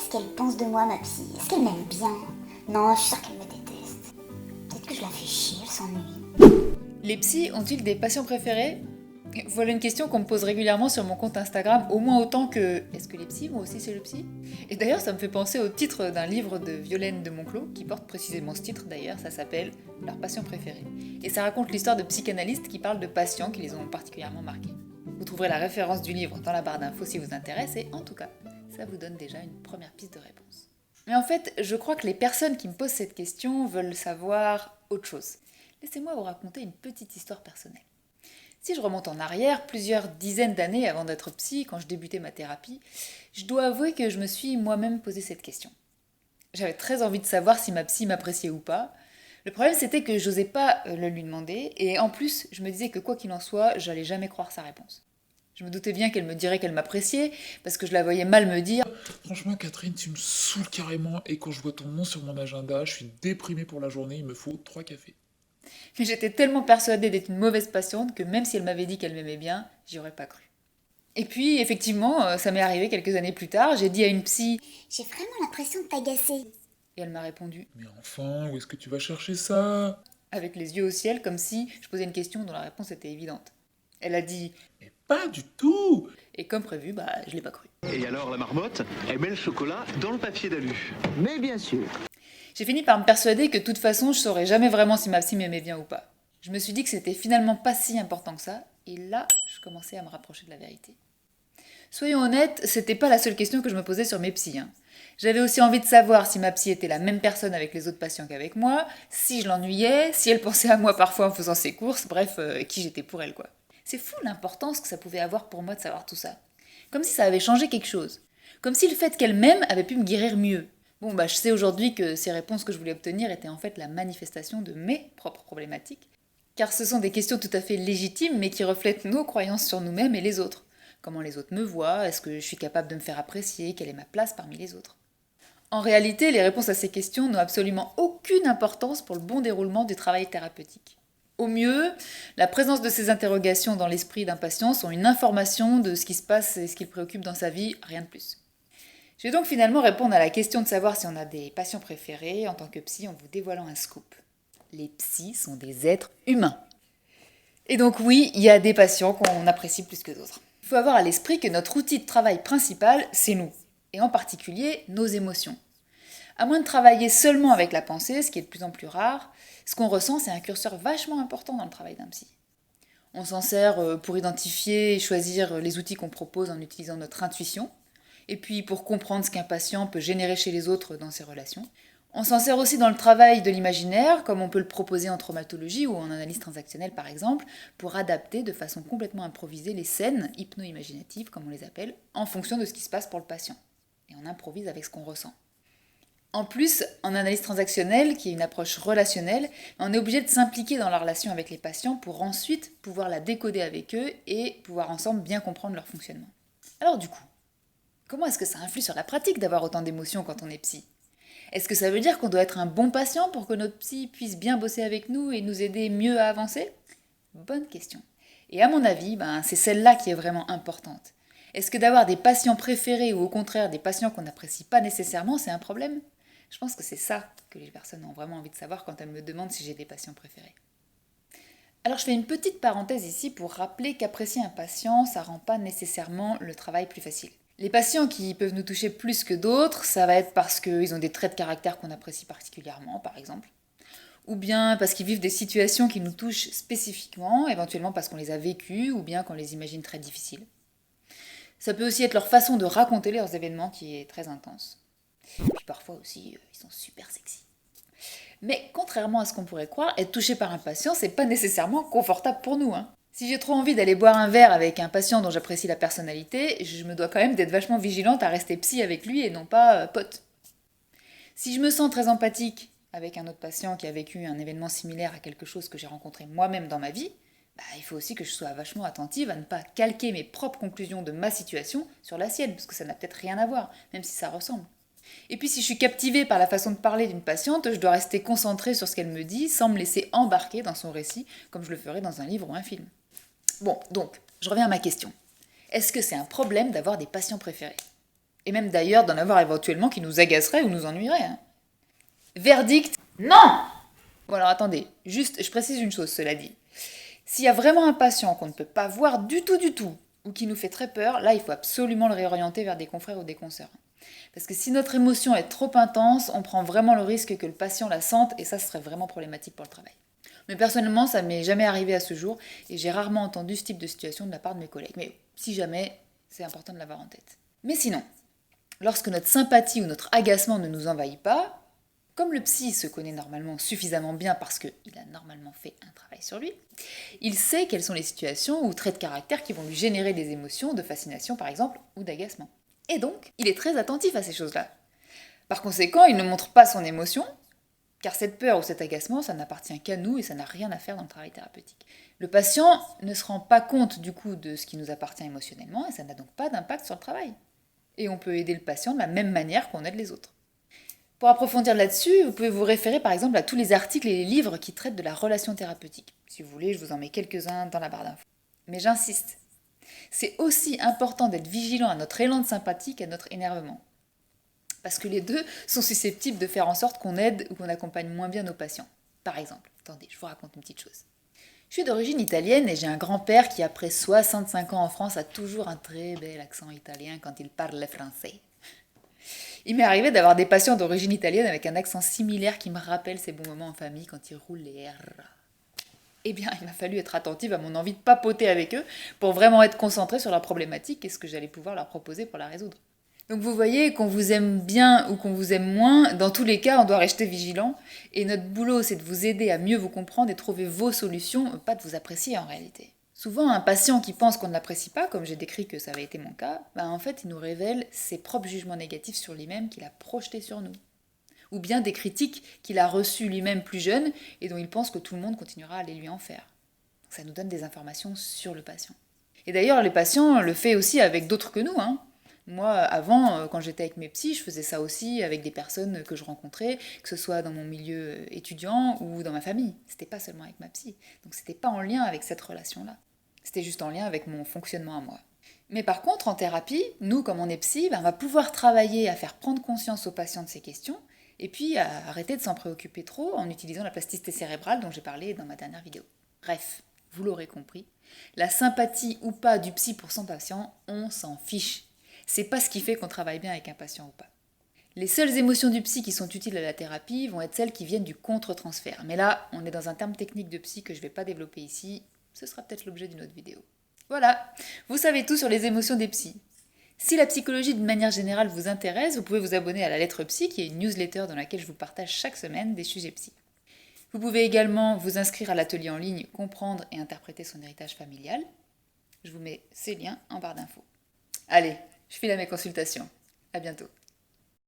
Qu'est-ce qu'elle pense de moi, ma psy? Est-ce qu'elle m'aime bien? Non, je suis sûre qu'elle me déteste. Peut-être que je la fais chier, elle s'ennuie. Les psys ont-ils des patients préférés? Voilà une question qu'on me pose régulièrement sur mon compte Instagram, au moins autant que est-ce que les psys vont aussi chez le psy? Et d'ailleurs, ça me fait penser au titre d'un livre de Violaine de Monclos, qui porte précisément ce titre d'ailleurs, ça s'appelle Leurs patients préférés. Et ça raconte l'histoire de psychanalystes qui parlent de patients qui les ont particulièrement marqués. Vous trouverez la référence du livre dans la barre d'infos si vous intéresse, et en tout cas, ça vous donne déjà une première piste de réponse. Mais en fait, je crois que les personnes qui me posent cette question veulent savoir autre chose. Laissez-moi vous raconter une petite histoire personnelle. Si je remonte en arrière, plusieurs dizaines d'années avant d'être psy, quand je débutais ma thérapie, je dois avouer que je me suis moi-même posé cette question. J'avais très envie de savoir si ma psy m'appréciait ou pas. Le problème, c'était que j'osais pas le lui demander, et en plus, je me disais que quoi qu'il en soit, j'allais jamais croire sa réponse. Je me doutais bien qu'elle me dirait qu'elle m'appréciait, parce que je la voyais mal me dire Franchement, Catherine, tu me saoules carrément et quand je vois ton nom sur mon agenda, je suis déprimé pour la journée, il me faut 3 cafés. mais j'étais tellement persuadée d'être une mauvaise patiente que même si elle m'avait dit qu'elle m'aimait bien, j'y aurais pas cru. Et puis, effectivement, ça m'est arrivé quelques années plus tard, j'ai dit à une psy, J'ai vraiment l'impression de t'agacer. et elle m'a répondu, Mais enfin, où est-ce que tu vas chercher ça? avec les yeux au ciel, comme si je posais une question dont la réponse était évidente. Elle a dit, Mais pas du tout! et comme prévu, je l'ai pas cru. Et alors la marmotte, elle met le chocolat dans le papier d'alu. Mais bien sûr. J'ai fini par me persuader que de toute façon, je saurais jamais vraiment si ma psy m'aimait bien ou pas. Je me suis dit que c'était finalement pas si important que ça, et là, je commençais à me rapprocher de la vérité. Soyons honnêtes, c'était pas la seule question que je me posais sur mes psys. J'avais aussi envie de savoir si ma psy était la même personne avec les autres patients qu'avec moi, si je l'ennuyais, si elle pensait à moi parfois en faisant ses courses, bref, qui j'étais pour elle quoi. C'est fou l'importance que ça pouvait avoir pour moi de savoir tout ça. Comme si ça avait changé quelque chose. Comme si le fait qu'elle-même avait pu me guérir mieux. Bon, je sais aujourd'hui que ces réponses que je voulais obtenir étaient en fait la manifestation de mes propres problématiques. Car ce sont des questions tout à fait légitimes, mais qui reflètent nos croyances sur nous-mêmes et les autres. Comment les autres me voient, est-ce que je suis capable de me faire apprécier, quelle est ma place parmi les autres. En réalité, les réponses à ces questions n'ont absolument aucune importance pour le bon déroulement du travail thérapeutique. Au mieux, la présence de ces interrogations dans l'esprit d'un patient sont une information de ce qui se passe et ce qui le préoccupe dans sa vie, rien de plus. Je vais donc finalement répondre à la question de savoir si on a des patients préférés en tant que psy en vous dévoilant un scoop. Les psys sont des êtres humains. Et donc oui, il y a des patients qu'on apprécie plus que d'autres. Il faut avoir à l'esprit que notre outil de travail principal, c'est nous, et en particulier nos émotions. À moins de travailler seulement avec la pensée, ce qui est de plus en plus rare, ce qu'on ressent, c'est un curseur vachement important dans le travail d'un psy. On s'en sert pour identifier et choisir les outils qu'on propose en utilisant notre intuition, et puis pour comprendre ce qu'un patient peut générer chez les autres dans ses relations. On s'en sert aussi dans le travail de l'imaginaire, comme on peut le proposer en traumatologie ou en analyse transactionnelle par exemple, pour adapter de façon complètement improvisée les scènes hypno-imaginatives, comme on les appelle, en fonction de ce qui se passe pour le patient. Et on improvise avec ce qu'on ressent. En plus, en analyse transactionnelle, qui est une approche relationnelle, on est obligé de s'impliquer dans la relation avec les patients pour ensuite pouvoir la décoder avec eux et pouvoir ensemble bien comprendre leur fonctionnement. Alors du coup, comment est-ce que ça influe sur la pratique d'avoir autant d'émotions quand on est psy ? Est-ce que ça veut dire qu'on doit être un bon patient pour que notre psy puisse bien bosser avec nous et nous aider mieux à avancer ? Bonne question. Et à mon avis, c'est celle-là qui est vraiment importante. Est-ce que d'avoir des patients préférés ou au contraire des patients qu'on n'apprécie pas nécessairement, c'est un problème ? Je pense que c'est ça que les personnes ont vraiment envie de savoir quand elles me demandent si j'ai des patients préférés. Alors je fais une petite parenthèse ici pour rappeler qu'apprécier un patient, ça rend pas nécessairement le travail plus facile. Les patients qui peuvent nous toucher plus que d'autres, ça va être parce qu'ils ont des traits de caractère qu'on apprécie particulièrement, par exemple. Ou bien parce qu'ils vivent des situations qui nous touchent spécifiquement, éventuellement parce qu'on les a vécues, ou bien qu'on les imagine très difficiles. Ça peut aussi être leur façon de raconter leurs événements qui est très intense. Puis parfois aussi, ils sont super sexy. Mais contrairement à ce qu'on pourrait croire, être touché par un patient, c'est pas nécessairement confortable pour nous. Si j'ai trop envie d'aller boire un verre avec un patient dont j'apprécie la personnalité, je me dois quand même d'être vachement vigilante à rester psy avec lui et non pas pote. Si je me sens très empathique avec un autre patient qui a vécu un événement similaire à quelque chose que j'ai rencontré moi-même dans ma vie, il faut aussi que je sois vachement attentive à ne pas calquer mes propres conclusions de ma situation sur la sienne, parce que ça n'a peut-être rien à voir, même si ça ressemble. Et puis si je suis captivée par la façon de parler d'une patiente, je dois rester concentrée sur ce qu'elle me dit, sans me laisser embarquer dans son récit, comme je le ferais dans un livre ou un film. Bon, donc, je reviens à ma question. Est-ce que c'est un problème d'avoir des patients préférés ? Et même d'ailleurs d'en avoir éventuellement qui nous agaceraient ou nous ennuieraient. Hein. Verdict, non! Bon alors attendez, juste je précise une chose cela dit. S'il y a vraiment un patient qu'on ne peut pas voir du tout, ou qui nous fait très peur, là il faut absolument le réorienter vers des confrères ou des consoeurs. Parce que si notre émotion est trop intense, on prend vraiment le risque que le patient la sente et ça serait vraiment problématique pour le travail. Mais personnellement, ça m'est jamais arrivé à ce jour et j'ai rarement entendu ce type de situation de la part de mes collègues. Mais si jamais, c'est important de l'avoir en tête. Mais sinon, lorsque notre sympathie ou notre agacement ne nous envahit pas, comme le psy se connaît normalement suffisamment bien parce qu'il a normalement fait un travail sur lui, il sait quelles sont les situations ou traits de caractère qui vont lui générer des émotions de fascination par exemple ou d'agacement. Et donc, il est très attentif à ces choses-là. Par conséquent, il ne montre pas son émotion, car cette peur ou cet agacement, ça n'appartient qu'à nous et ça n'a rien à faire dans le travail thérapeutique. Le patient ne se rend pas compte du coup de ce qui nous appartient émotionnellement et ça n'a donc pas d'impact sur le travail. Et on peut aider le patient de la même manière qu'on aide les autres. Pour approfondir là-dessus, vous pouvez vous référer par exemple à tous les articles et les livres qui traitent de la relation thérapeutique. Si vous voulez, je vous en mets quelques-uns dans la barre d'infos. Mais j'insiste, c'est aussi important d'être vigilant à notre élan de sympathie qu'à notre énervement. Parce que les deux sont susceptibles de faire en sorte qu'on aide ou qu'on accompagne moins bien nos patients. Par exemple, attendez, je vous raconte une petite chose. Je suis d'origine italienne et j'ai un grand-père qui, après 65 ans en France, a toujours un très bel accent italien quand il parle français. Il m'est arrivé d'avoir des patients d'origine italienne avec un accent similaire qui me rappelle ces bons moments en famille quand ils roulent les R. Eh bien, il m'a fallu être attentive à mon envie de papoter avec eux pour vraiment être concentrée sur leur problématique et ce que j'allais pouvoir leur proposer pour la résoudre. Donc vous voyez, qu'on vous aime bien ou qu'on vous aime moins, dans tous les cas, on doit rester vigilant. Et notre boulot, c'est de vous aider à mieux vous comprendre et trouver vos solutions, pas de vous apprécier en réalité. Souvent, un patient qui pense qu'on ne l'apprécie pas, comme j'ai décrit que ça avait été mon cas, en fait, il nous révèle ses propres jugements négatifs sur lui-même qu'il a projetés sur nous. Ou bien des critiques qu'il a reçues lui-même plus jeune et dont il pense que tout le monde continuera à les lui en faire. Donc ça nous donne des informations sur le patient. Et d'ailleurs, les patients le font aussi avec d'autres que nous, hein. Moi, avant, quand j'étais avec mes psys, je faisais ça aussi avec des personnes que je rencontrais, que ce soit dans mon milieu étudiant ou dans ma famille. C'était pas seulement avec ma psy. Donc c'était pas en lien avec cette relation-là. C'était juste en lien avec mon fonctionnement à moi. Mais par contre, en thérapie, nous, comme on est psy, on va pouvoir travailler à faire prendre conscience aux patients de ces questions, et puis à arrêter de s'en préoccuper trop en utilisant la plasticité cérébrale dont j'ai parlé dans ma dernière vidéo. Bref, vous l'aurez compris, la sympathie ou pas du psy pour son patient, on s'en fiche. C'est pas ce qui fait qu'on travaille bien avec un patient ou pas. Les seules émotions du psy qui sont utiles à la thérapie vont être celles qui viennent du contre-transfert. Mais là, on est dans un terme technique de psy que je vais pas développer ici. Ce sera peut-être l'objet d'une autre vidéo. Voilà, vous savez tout sur les émotions des psys. Si la psychologie de manière générale vous intéresse, vous pouvez vous abonner à la Lettre Psy, qui est une newsletter dans laquelle je vous partage chaque semaine des sujets psy. Vous pouvez également vous inscrire à l'atelier en ligne Comprendre et interpréter son héritage familial. Je vous mets ces liens en barre d'infos. Allez, je file à mes consultations. À bientôt.